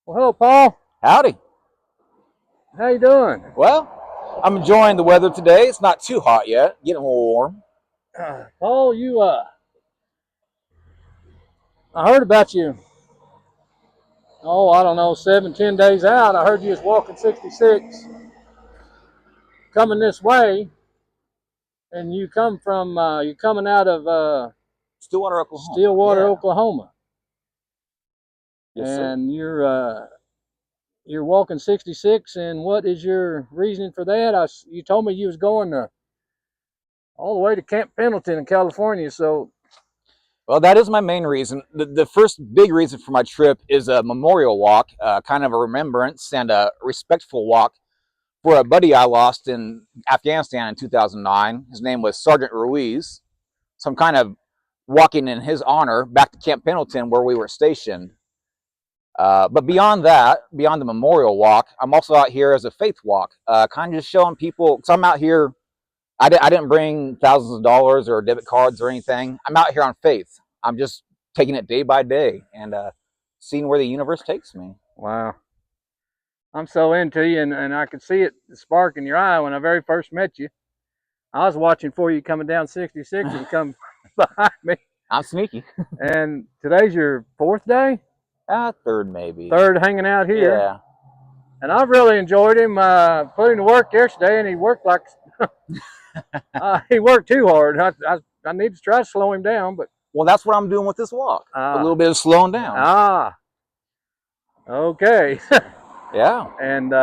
Well, hello, Paul. Howdy. How you doing? Well, I'm enjoying the weather today. It's not too hot yet, getting a little warm. Paul, I heard about you. Oh, I don't know, 7, 10 days out. I heard you was walking 66, coming this way, and you coming out of Stillwater, Oklahoma. Stillwater, Yeah. Oklahoma, Yes, sir. and you're walking 66. And what is your reasoning for that? You told me you was going all the way to Camp Pendleton in California. So, Well, that is my main reason. The first big reason for my trip is a memorial walk, kind of a remembrance and a respectful walk for a buddy I lost in Afghanistan in 2009. His name was Sergeant Ruiz. So I'm kind of walking in his honor back to Camp Pendleton where we were stationed. But beyond that, beyond the memorial walk, I'm also out here as a faith walk, kind of just showing people. Because I'm out here, I didn't bring thousands of dollars or debit cards or anything. I'm out here on faith. I'm just taking it day by day and seeing where the universe takes me. wow. I'm so into you, and I could see it, the spark in your eye when I very first met you. I was watching for you coming down 66 and come behind me. I'm sneaky. And today's your fourth day, Third maybe. third hanging out here. Yeah. And I've really enjoyed him. Put him to work yesterday, and he worked like he worked too hard. I need to try to slow him down, but Well, that's what I'm doing with this walk. A uh, little bit of slowing down. okay. Yeah. And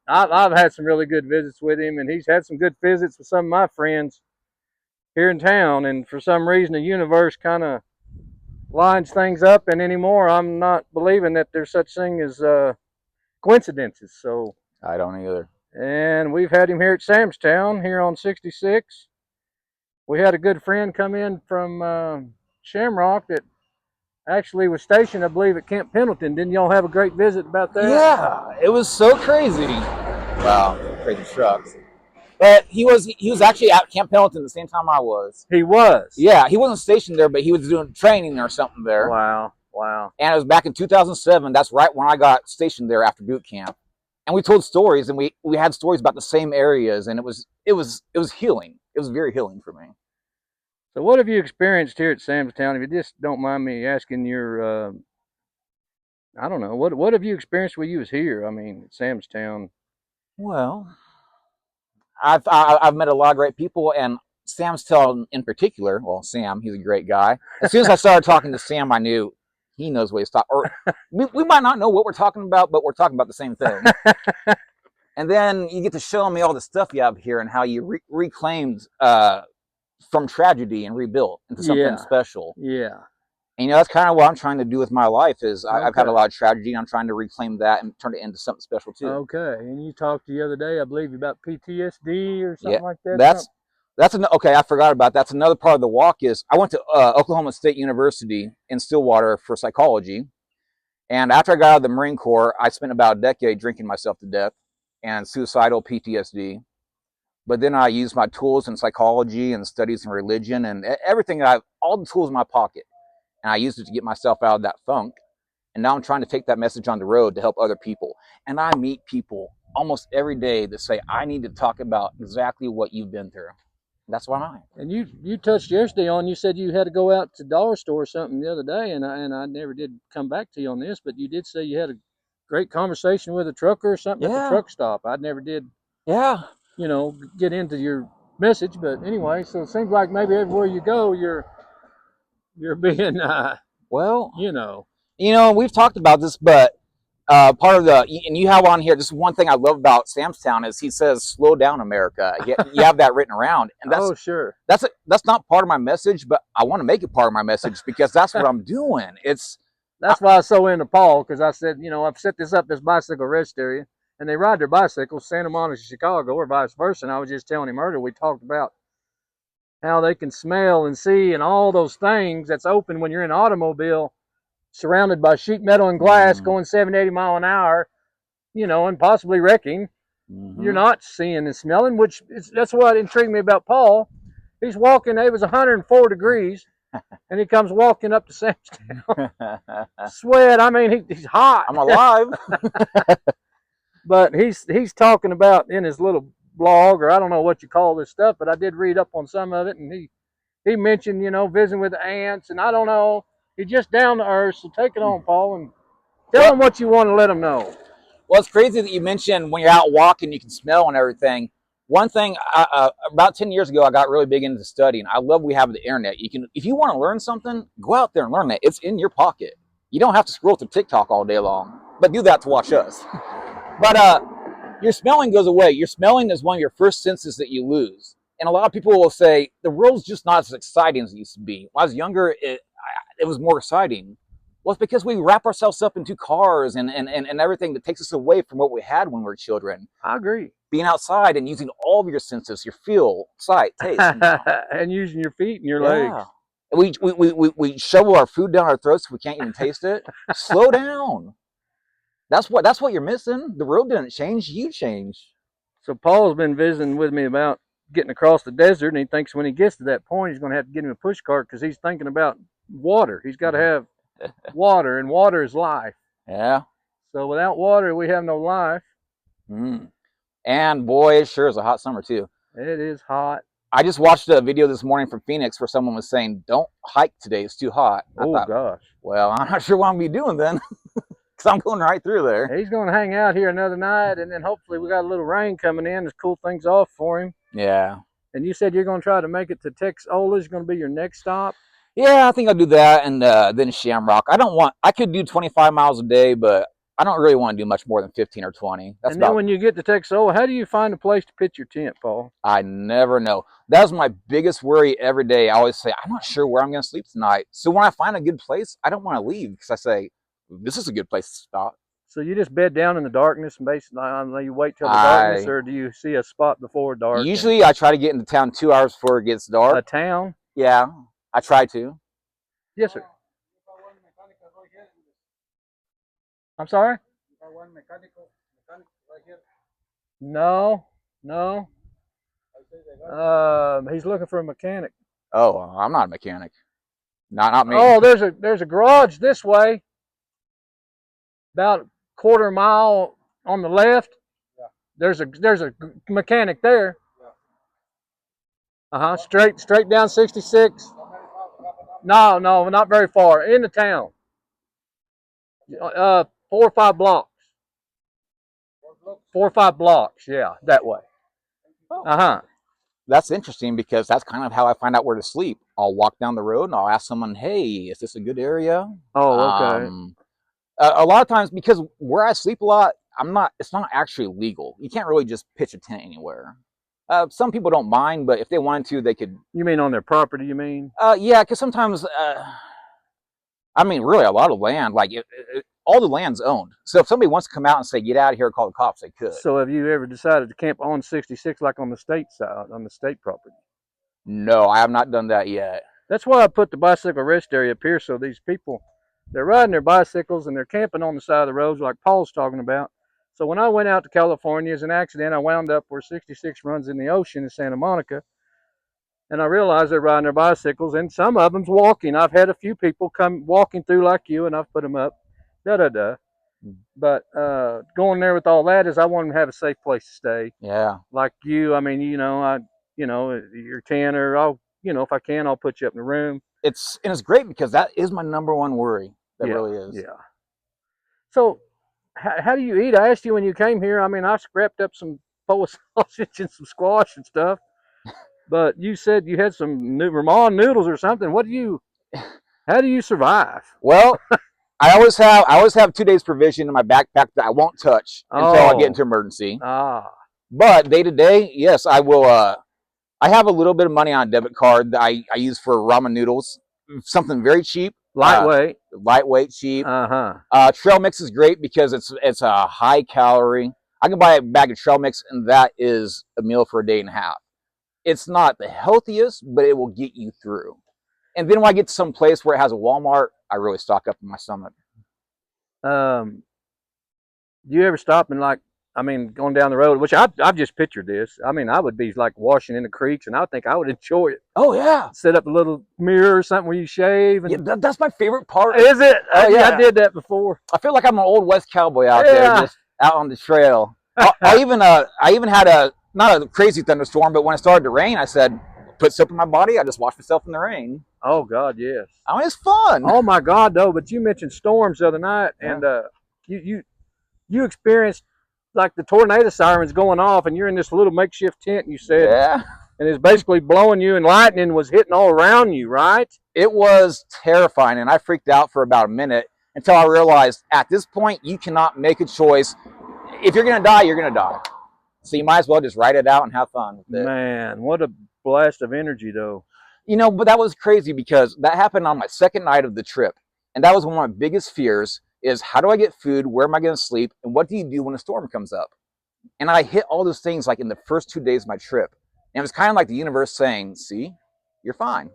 I've had some really good visits with him, and he's had some good visits with some of my friends here in town. And for some reason, the universe kind of lines things up. And anymore, I'm not believing that there's such thing as coincidences. So, I don't either. and we've had him here at Samstown here on 66. We had a good friend come in from Shamrock that actually was stationed, I believe, at Camp Pendleton. Didn't y'all have a great visit about that? Yeah, it was so crazy. Wow, crazy trucks. But he was actually at Camp Pendleton the same time I was. He was. Yeah, he wasn't stationed there, but he was doing training or something there. Wow. Wow. And it was back in 2007. That's right when I got stationed there after boot camp. And we told stories, and we had stories about the same areas, and it was healing. It was very healing for me. So, what have you experienced here at Samstown? If you just don't mind me asking, I don't know, what have you experienced when you was here? I mean, at Samstown. Well, I've met a lot of great people, and Samstown in particular. Well, Sam, he's a great guy. As soon as I started talking to Sam, I knew he knows what he's talking. Or we might not know what we're talking about, but we're talking about the same thing. And then you get to show me all the stuff you have here and how you reclaimed from tragedy and rebuilt into something special. Yeah. And that's kind of what I'm trying to do with my life. Is I've had a Okay. lot of tragedy, and I'm trying to reclaim that and turn it into something special too. Okay. And you talked the other day, I believe, about PTSD or something like that. That's okay. I forgot about that's another part of the walk. Is I went to Oklahoma State University in Stillwater for psychology, and after I got out of the Marine Corps, I spent about a decade drinking myself to death and suicidal PTSD. But then I used my tools in psychology and studies in religion and everything. All the tools in my pocket, and I used it to get myself out of that funk. And now I'm trying to take that message on the road to help other people. And I meet people almost every day that say, I need to talk about exactly what you've been through. That's why I'm. And you touched yesterday on, you said you had to go out to the dollar store or something the other day, and I never did come back to you on this, but you did say you had a great conversation with a trucker or something at the truck stop. I never did, get into your message, but anyway, so it seems like maybe everywhere you go, you're being, well, we've talked about this, but part of and you have on here, this is one thing I love about Samstown is he says, slow down, America. You have that written around. And that's, sure. That's not part of my message, but I want to make it part of my message because that's what I'm doing. That's why I was so into Paul, because I said, I've set this up, this bicycle rest area, and they ride their bicycles, Santa Monica, Chicago, or vice versa. And I was just telling him earlier, we talked about how they can smell and see and all those things that's open when you're in an automobile surrounded by sheet metal and glass going 70, 80 mile an hour, and possibly wrecking. You're not seeing and smelling, that's what intrigued me about Paul. He's walking, it was 104 degrees. And he comes walking up to Samstown, sweat. I mean, he's hot. I'm alive. But he's talking about in his little blog, or I don't know what you call this stuff, but I did read up on some of it, and he mentioned, visiting with the ants, and I don't know. He's just down to earth, so take it on, Paul, and tell him what you want to let him know. Well, it's crazy that you mentioned when you're out walking, you can smell and everything. One thing, about 10 years ago, I got really big into studying. I love we have the internet. You can, if you want to learn something, go out there and learn it. It's in your pocket. You don't have to scroll through TikTok all day long, but do that to watch us. But your smelling goes away. Your smelling is one of your first senses that you lose. And a lot of people will say, the world's just not as exciting as it used to be. When I was younger, it was more exciting. Well, it's because we wrap ourselves up into cars and everything that takes us away from what we had when we were children. I agree. Being outside and using all of your senses, your feel, sight, taste. And using your feet and your legs. We shovel our food down our throats so we can't even taste it. Slow down. That's what you're missing. The world didn't change, you changed. So Paul's been visiting with me about getting across the desert, and he thinks when he gets to that point, he's going to have to get him a push cart because he's thinking about water. He's got to have water, and water is life. Yeah. So without water, we have no life. And boy, it sure is a hot summer too. It is hot. I just watched a video this morning from Phoenix where someone was saying, "Don't hike today; it's too hot." Gosh. Well, I'm not sure what I'm gonna be doing then, because I'm going right through there. He's going to hang out here another night, and then hopefully we got a little rain coming in to cool things off for him. Yeah. And you said you're going to try to make it to Texola. Is going to be your next stop. Yeah, I think I'll do that, and then Shamrock. I could do 25 miles a day, but I don't really want to do much more than 15 or 20. And then when you get to Texola, how do you find a place to pitch your tent, Paul? I never know. That's my biggest worry every day. I always say, I'm not sure where I'm going to sleep tonight. So when I find a good place, I don't want to leave because I say, this is a good place to stop. So you just bed down in the darkness and basically you wait till the darkness, or do you see a spot before dark? Usually I try to get into town 2 hours before it gets dark. A town? Yeah, I try to. Yes, sir. I'm sorry? No. He's looking for a mechanic. Oh, I'm not a mechanic. Not me. Oh, there's a garage this way. About a quarter mile on the left. Yeah. There's a mechanic there. Yeah. Straight down 66. No, not very far. In the town. 4 or 5 blocks. 4 or 5 blocks, yeah, that way. That's interesting because that's kind of how I find out where to sleep. I'll walk down the road and I'll ask someone, "Hey, is this a good area?" Oh, okay. A lot of times, because where I sleep a lot, it's not actually legal. You can't really just pitch a tent anywhere. Some people don't mind, but if they wanted to, they could. You mean on their property, you mean? Yeah, because sometimes, really, a lot of land, like all the land's owned. So if somebody wants to come out and say, "Get out of here," call the cops, they could. So have you ever decided to camp on 66, like on the state side, on the state property? No, I have not done that yet. That's why I put the bicycle rest area up here, so these people, they're riding their bicycles and they're camping on the side of the roads like Paul's talking about. So when I went out to California as an accident, I wound up where 66 runs in the ocean in Santa Monica. And I realized they're riding their bicycles, and some of them's walking. I've had a few people come walking through like you, and I've put them up. But going there with all that is I want them to have a safe place to stay. Yeah. Like you, your tent, or if I can, I'll put you up in the room. It's great because that is my number one worry. That really is. Yeah. So how do you eat? I asked you when you came here. I scrapped up some pole sausage and some squash and stuff. But you said you had some ramen noodles or something. How do you survive? Well, I always have 2 days provision in my backpack that I won't touch until I get into emergency. But day to day, yes, I will. I have a little bit of money on a debit card that I use for ramen noodles. Something very cheap. Lightweight, cheap. Trail mix is great because it's a high calorie. I can buy a bag of trail mix, and that is a meal for a day and a half. It's not the healthiest, but it will get you through. And then when I get to some place where it has a Walmart, I really stock up on my stomach. Do you ever stop and I mean, going down the road, which I've just pictured this. I mean, I would be like washing in the creeks, and I think I would enjoy it. Oh yeah, Set up a little mirror or something where you shave, yeah. and That's my favorite part. is it? Oh Yeah, yeah, I did that before. I feel like I'm an old West cowboy out there, Yeah. just out on the trail. I even had a not a crazy thunderstorm, but when it started to rain, I said, put soap in my body. I just washed myself in the rain. Oh God, yes. I mean, it's fun. Oh my God, though. But you mentioned storms the other night, Yeah. and you experienced like the tornado sirens going off, and you're in this little makeshift tent. You said, Yeah, and it's basically blowing you, and lightning was hitting all around you, right? it was terrifying, and I freaked out for about a minute until I realized at this point you cannot make a choice. If you're gonna die, you're gonna die. So you might as well just write it out and have fun with it. Man, what a blast of energy, though. You know, but that was crazy because that happened on my second night of the trip. And that was one of my biggest fears is how do I get food? Where am I going to sleep? And what do you do when a storm comes up? And I hit all those things like in the first 2 days of my trip. And it was kind of like the universe saying, see, you're fine.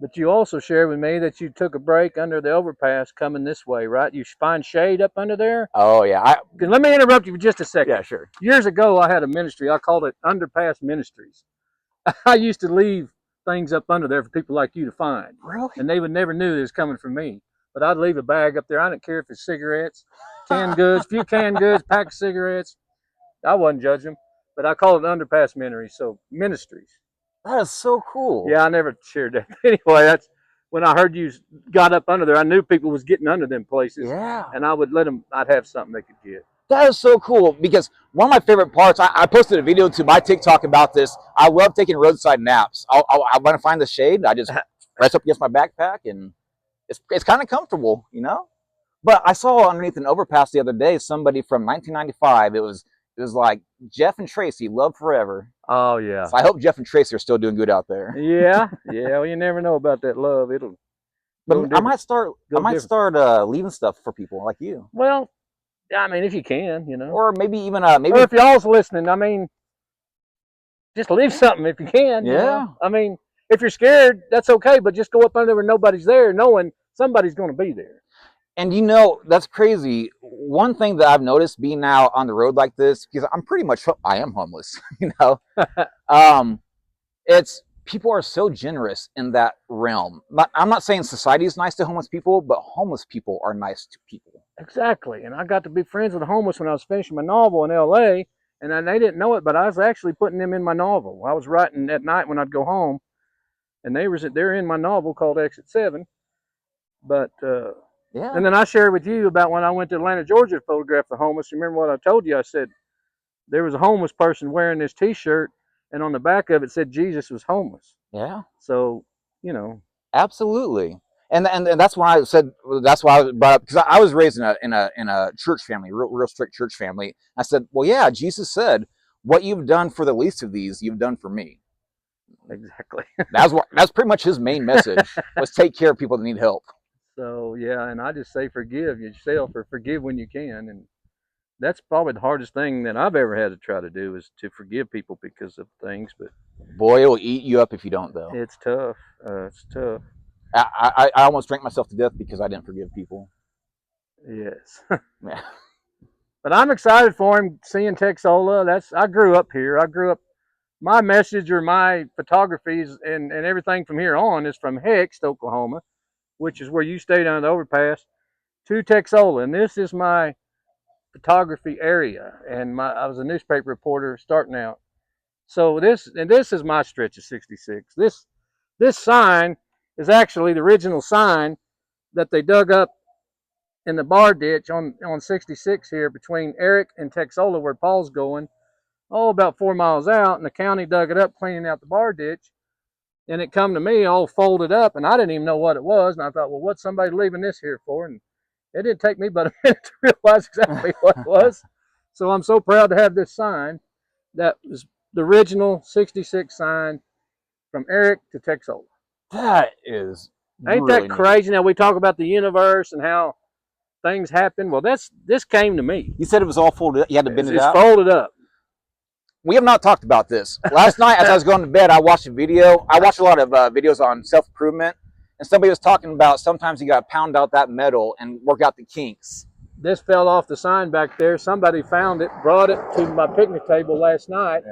But you also shared with me that you took a break under the overpass coming this way, right? You find shade up under there? Oh, yeah. Let me interrupt you for just a second. Yeah, sure. Years ago, I had a ministry. I called it Underpass Ministries. I used to leave things up under there for people like you to find. Really? And they would never knew it was coming from me. But I'd leave a bag up there. I didn't care if it's cigarettes, canned goods, few canned goods, pack of cigarettes. I wasn't judging them. But I called it Underpass Ministries. So ministries. That is so cool. Yeah, I never shared that. Anyway, that's when I heard you got up under there. I knew people was getting under them places. Yeah. And I would let them, I'd have something they could get. That is so cool because one of my favorite parts, I posted a video to my TikTok about this. I love taking roadside naps. I want to find the shade. I just rest up against my backpack and it's kind of comfortable, you know? But I saw underneath an overpass the other day, somebody from 1995. It was like Jeff and Tracy, love forever. Oh, yeah. So I hope Jeff and Tracy are still doing good out there. Yeah. Well, you never know about that love. It'll. But I might start leaving stuff for people like you. Well, I mean, if you can, you know. Or maybe even Or if y'all's listening, I mean, just leave something if you can. Yeah. You know? I mean, if you're scared, that's okay, but just go up under where nobody's there, knowing somebody's going to be there. And you know, that's crazy. One thing that I've noticed being out on the road like this, because I am homeless, you know, it's people are so generous in that realm. I'm not saying society is nice to homeless people, but homeless people are nice to people. Exactly. And I got to be friends with the homeless when I was finishing my novel in L.A., and they didn't know it, but I was actually putting them in my novel. I was writing at night when I'd go home, and they're in my novel called Exit 7. But yeah. And then I shared with you about when I went to Atlanta, Georgia to photograph the homeless. You remember what I told you? I said there was a homeless person wearing this T-shirt, and on the back of it said Jesus was homeless. Yeah. So, you know. Absolutely. And that's why I said, that's why I brought up, because I was raised in a church family, real strict church family. I said, well, yeah, Jesus said, what you've done for the least of these, you've done for me. Exactly. That's pretty much his main message, was take care of people that need help. So, yeah, and I just say forgive yourself or forgive when you can. And that's probably the hardest thing that I've ever had to try to do is to forgive people because of things. But boy, it will eat you up if you don't, though. It's tough. It's tough. I almost drank myself to death because I didn't forgive people. Yes. Yeah. But I'm excited for him seeing Texola. I grew up here. My message or my photographies and everything from here on is from Hext, Oklahoma, which is where you stayed under the overpass, to Texola. And this is my photography area. And I was a newspaper reporter starting out. So this is my stretch of 66. This sign is actually the original sign that they dug up in the bar ditch on 66 here between Eric and Texola, where Paul's going, about 4 miles out, and the county dug it up cleaning out the bar ditch, and it come to me all folded up, and I didn't even know what it was, and I thought, well, what's somebody leaving this here for? And it didn't take me but a minute to realize exactly what it was. So I'm so proud to have this sign that was the original 66 sign from Eric to Texola. That is Ain't really that crazy? Now we talk about the universe and how things happen. Well, this came to me. You said it was all folded up. You had to bend it out? It's folded up. We have not talked about this. Last night, as I was going to bed, I watched a video. I watch a lot of videos on self-improvement, and somebody was talking about sometimes you got to pound out that metal and work out the kinks. this fell off the sign back there. Somebody found it, brought it to my picnic table last night,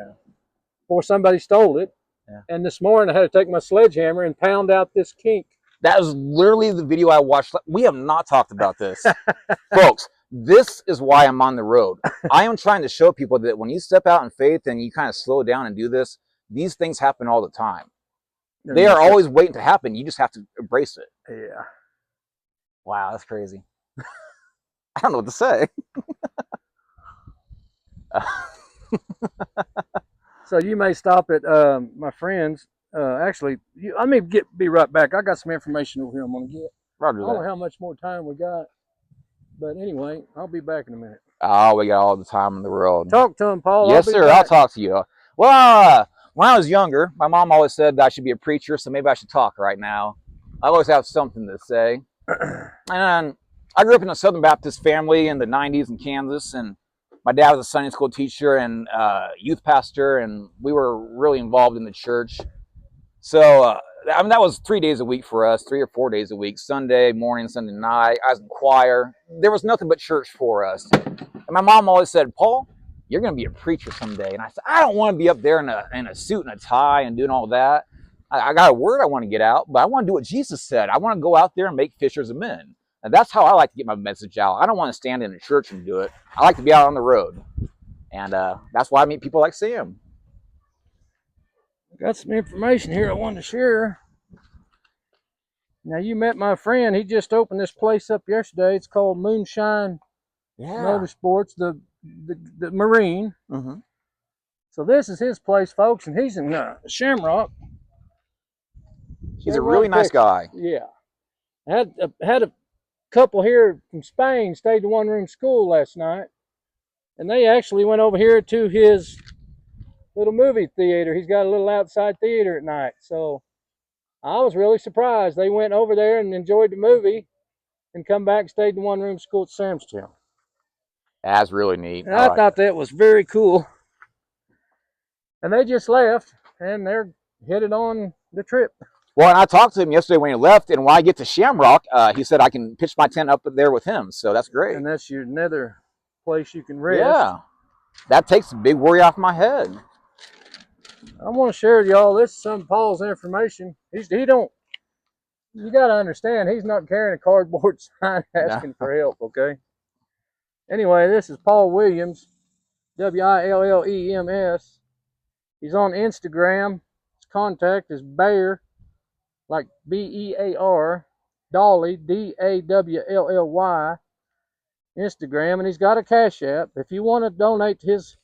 before somebody stole it. Yeah. And this morning I had to take my sledgehammer and pound out this kink. That was literally the video I watched. We have not talked about this. Folks, this is why I'm on the road. I am trying to show people that when you step out in faith and you kind of slow down and do this, these things happen all the time. They are always waiting to happen. You just have to embrace it. Yeah. Wow, that's crazy. I don't know what to say. So you may stop at my friend's. Actually, let me be right back. I got some information over here I'm going to get. Roger I don't know that. how much more time we got. But anyway, I'll be back in a minute. Oh, we got all the time in the world. Talk to him, Paul. Yes, sir. I'll talk to you. Well, when I was younger, my mom always said that I should be a preacher, so maybe I should talk right now. I always have something to say. And I grew up in a Southern Baptist family in the 90s in Kansas, and my dad was a Sunday school teacher and youth pastor, and we were really involved in the church. So, I mean, that was 3 days a week for us, 3 or 4 days a week, Sunday morning, Sunday night. I was in choir. There was nothing but church for us. And my mom always said, Paul, you're going to be a preacher someday. And I said, I don't want to be up there in a suit and a tie and doing all that. I got a word I want to get out, but I want to do what Jesus said. I want to go out there and make fishers of men. And that's how I like to get my message out. I don't want to stand in a church and do it. I like to be out on the road. And that's why I meet people like Sam. Got some information here I wanted to share. Now, you met my friend. He just opened this place up yesterday. It's called Moonshine Motorsports, the Marine. Mm-hmm. So this is his place, folks, and he's in Shamrock. He's a really nice guy. Yeah. Had a couple here from Spain stayed in one-room school last night, and they actually went over here to his little movie theater. He's got a little outside theater at night. So I was really surprised. They went over there and enjoyed the movie and come back and stayed in one-room school at Samstown. That's really neat. And I thought that was very cool. And they just left, and they're headed on the trip. Well, and I talked to him yesterday when he left, and when I get to Shamrock, he said I can pitch my tent up there with him. So that's great. And that's your nether place you can rest. Yeah. That takes a big worry off my head. I want to share with y'all, this is some of Paul's information. You got to understand, he's not carrying a cardboard sign asking for help, okay? Anyway, this is Paul Williams, Willems. He's on Instagram. His contact is Bear, like Bear, Dawley, Dawlly, Instagram, and he's got a Cash App. If you want to donate to his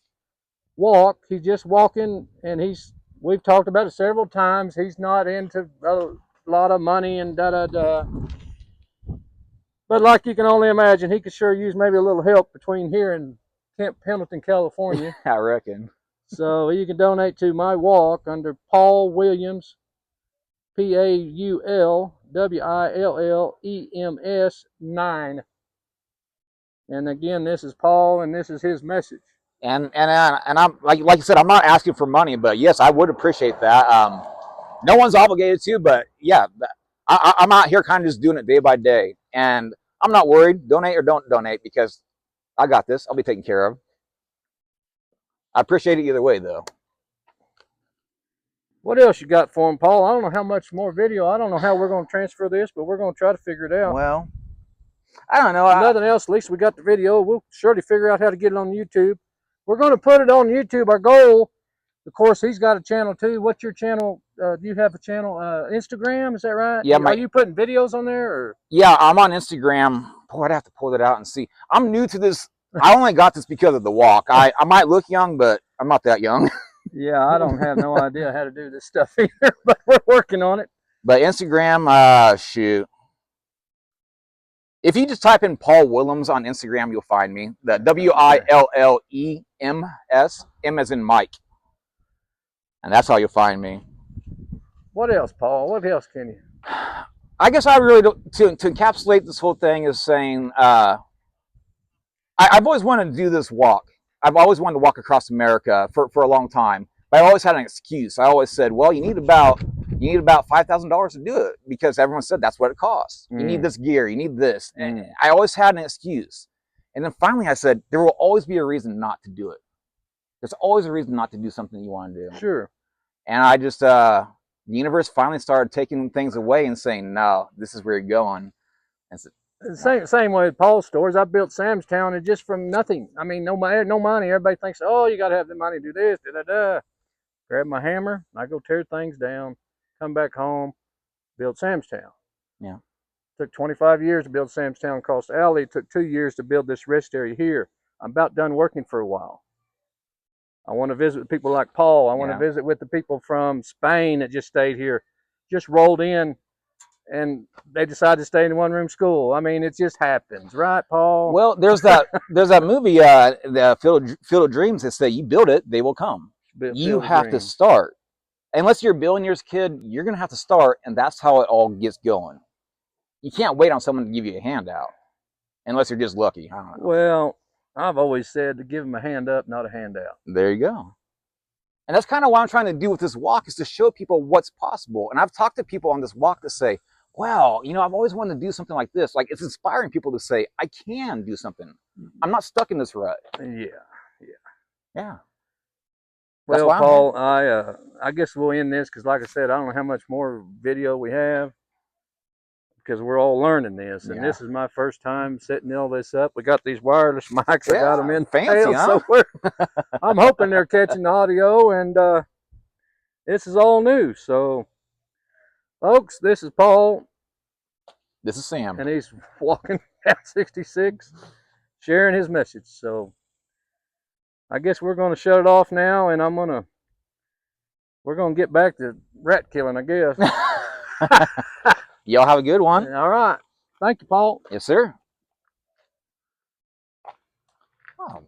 walk, he's just walking, and we've talked about it several times. He's not into a lot of money and da-da-da. But like you can only imagine, he could sure use maybe a little help between here and Camp Pendleton, California. I reckon. So you can donate to my walk under Paul Williams, PaulWillems 9. And again, this is Paul, and this is his message. And I'm like you said, I'm not asking for money, but yes, I would appreciate that. No one's obligated to, but yeah, I'm out here kind of just doing it day by day, and I'm not worried. Donate or don't donate, because I got this. I'll be taken care of. I appreciate it either way, though. What else you got for him, Paul? I don't know how much more video. I don't know how we're going to transfer this, but we're going to try to figure it out. Well, I don't know. Nothing else. At least we got the video. We'll surely figure out how to get it on YouTube. We're going to put it on YouTube. Our goal, of course, he's got a channel too. What's your channel? Do you have a channel? Instagram, is that right? Yeah. Are you putting videos on there? Or? Yeah, I'm on Instagram. Boy, I'd have to pull it out and see. I'm new to this. I only got this because of the walk. I might look young, but I'm not that young. Yeah, I don't have no idea how to do this stuff either, but we're working on it. But Instagram, shoot. If you just type in Paul Willems on Instagram, you'll find me. The Willems, M as in Mike. And that's how you'll find me. What else, Paul? What else can you? I guess I really don't, to encapsulate this whole thing is saying, I've always wanted to do this walk. I've always wanted to walk across America for a long time. But I always had an excuse. I always said, well, you need about $5,000 to do it, because everyone said that's what it costs. You need this gear, you need this. And I always had an excuse. And then finally I said, there will always be a reason not to do it. There's always a reason not to do something you want to do. Sure. And I just, the universe finally started taking things away and saying, no, this is where you're going. And so, Same way with Paul's stores. I built Sam's Town and just from nothing. I mean, no money. Everybody thinks, oh, you got to have the money to do this, da da da. Grab my hammer, I go tear things down, come back home, build Sam's Town. Yeah. Took 25 years to build Sam's Town across the alley. It took 2 years to build this rest area here. I'm about done working for a while. I want to visit with people like Paul. I want to visit with the people from Spain that just stayed here, just rolled in, and they decided to stay in a one-room school. I mean, it just happens, right, Paul? well, there's that movie, the Field of Dreams, that say you build it, they will come. You have to start. Unless you're a billionaire's kid, you're going to have to start, and that's how it all gets going. You can't wait on someone to give you a handout, unless you're just lucky. I don't know. Well, I've always said to give them a hand up, not a handout. There you go. And that's kind of what I'm trying to do with this walk, is to show people what's possible. And I've talked to people on this walk to say, wow, you know, I've always wanted to do something like this. Like, it's inspiring people to say, I can do something. I'm not stuck in this rut. Yeah. That's Well, Paul, I guess we'll end this because, like I said, I don't know how much more video we have because we're all learning this, and this is my first time setting all this up. We got these wireless mics. I got them in fancy, huh? So I'm hoping they're catching the audio, and this is all new. So, folks, this is Paul. This is Sam. And he's walking down 66, sharing his message. So, I guess we're going to shut it off now, and we're going to get back to rat killing, I guess. Y'all have a good one. All right. Thank you, Paul. Yes, sir. Oh.